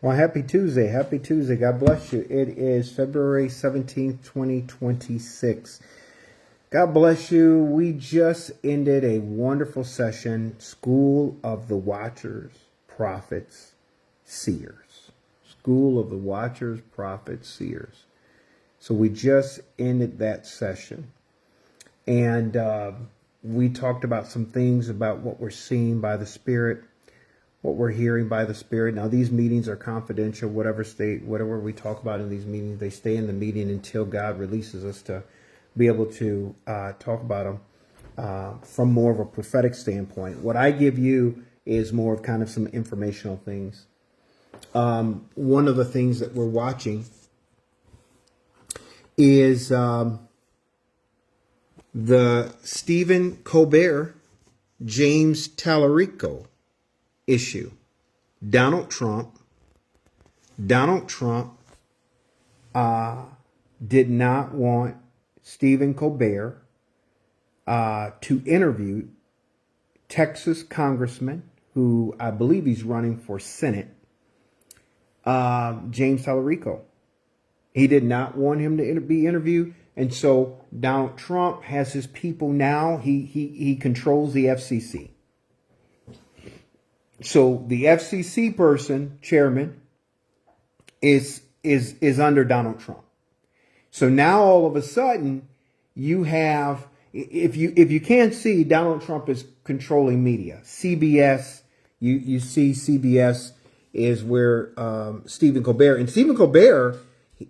Well, happy Tuesday. Happy Tuesday. God bless you. It is February 17th, 2026. God bless you. We just ended a wonderful session, School of the Watchers, Prophets, Seers. School of the Watchers, Prophets, Seers. So we just ended that session. And we talked about some things about what we're seeing by the Spirit, what we're hearing by the Spirit. Now, these meetings are confidential. Whatever we talk about in these meetings, they stay in the meeting until God releases us to be able to talk about them from more of a prophetic standpoint. What I give you is more of kind of some informational things. One of the things that we're watching is the Stephen Colbert, James Tallarico issue. Donald Trump did not want Stephen Colbert to interview Texas congressman, who I believe he's running for Senate, James Tallarico. He did not want him to be interviewed. And so Donald Trump has his people now. He controls the FCC. So the FCC chairman is under Donald Trump. So now all of a sudden you have, if you can't see, Donald Trump is controlling media. CBS, you see CBS is where Stephen Colbert, and Stephen Colbert,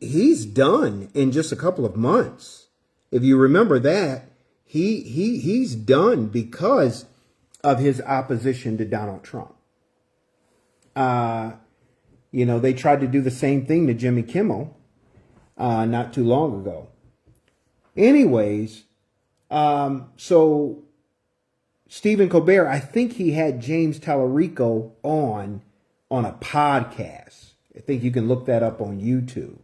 he's done in just a couple of months. If you remember that, he's done because of his opposition to Donald Trump. They tried to do the same thing to Jimmy Kimmel not too long ago. Anyways, so Stephen Colbert, I think he had James Tallarico on a podcast. I think you can look that up on YouTube.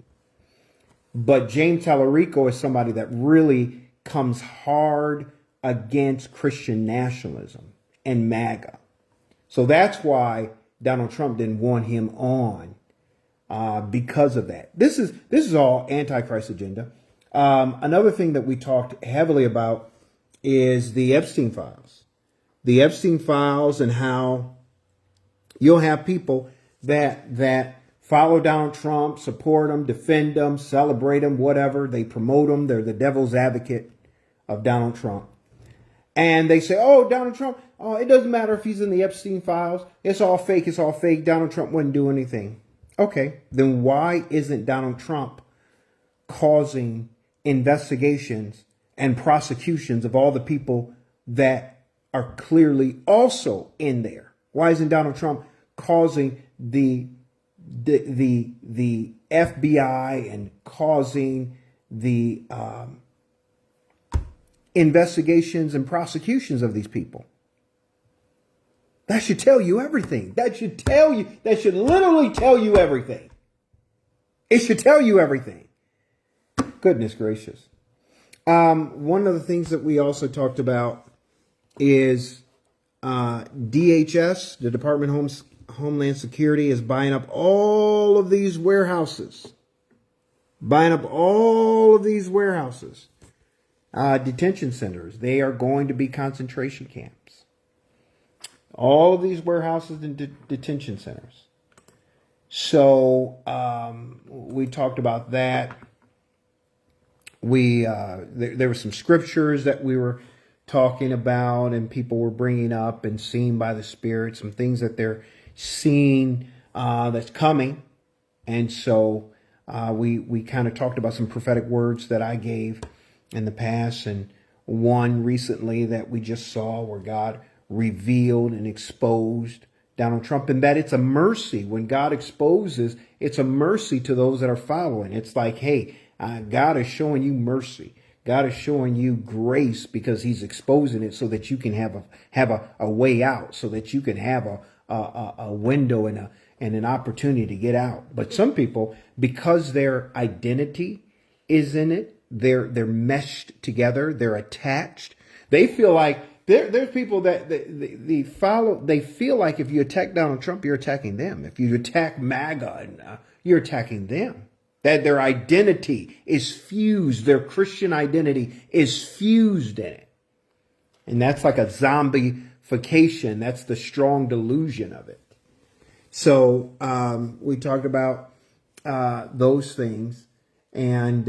But James Tallarico is somebody that really comes hard against Christian nationalism and MAGA. So that's why Donald Trump didn't want him on because of that. This is all Antichrist agenda. Another thing that we talked heavily about is the Epstein files. The Epstein files, and how you'll have people that follow Donald Trump, support him, defend him, celebrate him, whatever. They promote him. They're the devil's advocate of Donald Trump. And they say, oh, Donald Trump, oh, it doesn't matter if he's in the Epstein files. It's all fake. It's all fake. Donald Trump wouldn't do anything. Okay, then why isn't Donald Trump causing investigations and prosecutions of all the people that are clearly also in there? Why isn't Donald Trump causing the FBI and causing the investigations and prosecutions of these people? That should tell you everything. That should literally tell you everything. It should tell you everything. Goodness gracious. One of the things that we also talked about is DHS, the Department of Homeland Security, is buying up all of these warehouses. Detention centers. They are going to be concentration camps. All of these warehouses and detention centers. So we talked about that. There were some scriptures that we were talking about, and people were bringing up and seeing by the Spirit some things that they're seeing that's coming. And so we kind of talked about some prophetic words that I gave in the past, and one recently that we just saw where God revealed and exposed Donald Trump, and that it's a mercy. When God exposes, it's a mercy to those that are following. It's like, hey, God is showing you mercy. God is showing you grace because he's exposing it so that you can have a way out, so that you can have a window and an opportunity to get out. But some people, because their identity is in it, they're meshed together, they're attached. They feel like There's people that they feel like if you attack Donald Trump, you're attacking them. If you attack MAGA, you're attacking them. That their identity is fused, their Christian identity is fused in it. And that's like a zombification. That's the strong delusion of it. So we talked about those things, and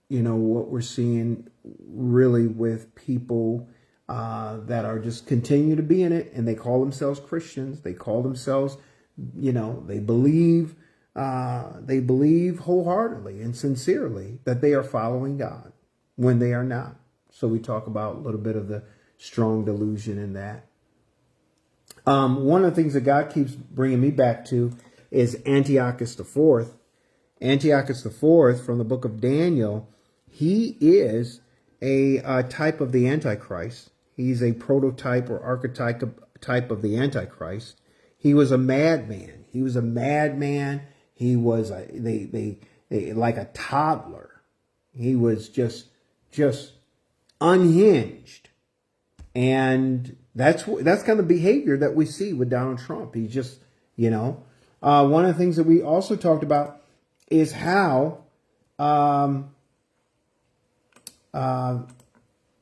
what we're seeing really with people that are just continue to be in it, and they call themselves Christians. They call themselves, they believe wholeheartedly and sincerely that they are following God when they are not. So we talk about a little bit of the strong delusion in that. One of the things that God keeps bringing me back to is Antiochus IV. Antiochus IV from the book of Daniel, he is a type of the Antichrist. He's a prototype or archetype of the Antichrist. He was a madman. He was like a toddler. He was just unhinged. And that's kind of the behavior that we see with Donald Trump. He's just, one of the things that we also talked about is how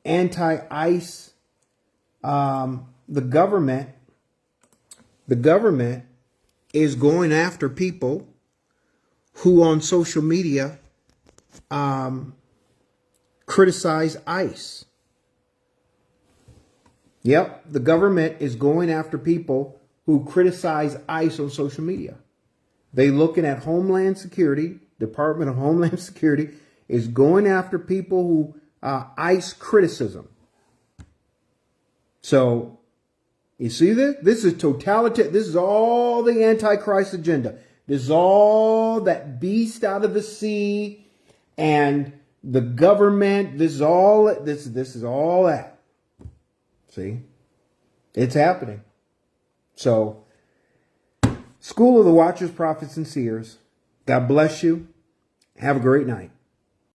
anti-ICE, the government is going after people who on social media criticize ICE. Yep, the government is going after people who criticize ICE on social media. They looking at Homeland Security, Department of Homeland Security is going after people who ICE criticism. So you see this? This is totalitarian. This is all the Antichrist agenda. This is all that beast out of the sea and the government. This is all that. See, it's happening. So, School of the Watchers, Prophets, and Seers, God bless you. Have a great night.